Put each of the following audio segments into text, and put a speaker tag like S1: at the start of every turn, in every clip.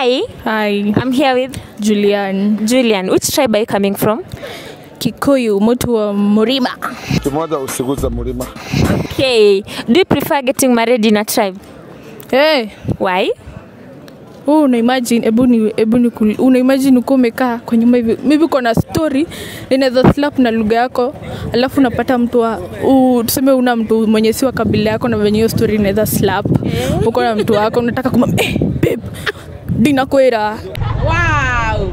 S1: Hi.
S2: Hi.
S1: I'm here with
S2: Julian.
S1: Julian. Which tribe are you coming from?
S2: Kikuyu, mtu wa Murima.
S3: Kimoja usiguza Murima.
S1: Okay. Do you prefer getting married in a tribe?
S2: Hey.
S1: Why?
S2: Una imagine una imagine uko umekaa kwa nyumba hivi. Maybe kuna story inaweza slap na lugha yako, alafu unapata mtu wa tuseme una mtu mwenye si wa kabila yako na venye hiyo story inaweza slap. Uko na mtu wako unataka babe. Dina kwera. Wow.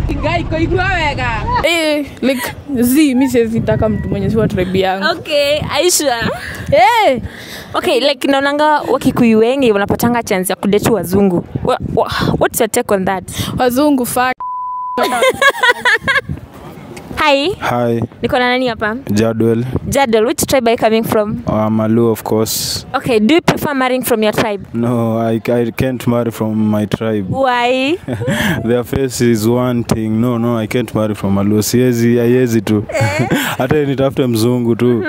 S2: Ingai ko igwa wega. Like mimi sitaka mtu mwenye si wa tribe yangu.
S1: Okay, Aisha. Okay, like naonanga Wakikuyu wengi wanapatanga chance ya kudate wazungu. What's your take on that?
S2: Wazungu fuck.
S1: Hi.
S4: Hi.
S1: Niko na nani hapa?
S4: Jadwel.
S1: Jadwel, which tribe are you coming from?
S4: Malu, of course.
S1: Okay, do you prefer marrying from your tribe?
S4: No, I can't marry from my tribe.
S1: Why?
S4: Their face is one thing. No, I can't marry from Malu. Siwezi tu. Hata nitafute mzungu tu.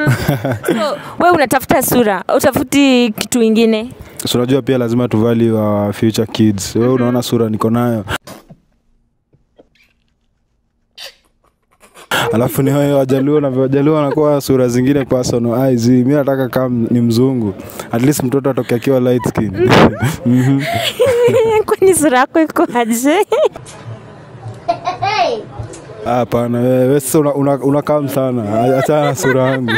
S1: So, wewe unatafuta sura, utafuti kitu kingine?
S4: So unajua pia lazima tuvalue our future kids. Wewe unaona sura niko nayo. Alafu ni wao Wajaluo wanakuwa sura zingine personal eyes. Mimi nataka kama ni mzungu. At least mtoto atoke akiwa light skin.
S1: Kwani sura yako iko aje?
S4: Hapana, wewe unakaa sana. Acha sura yangu.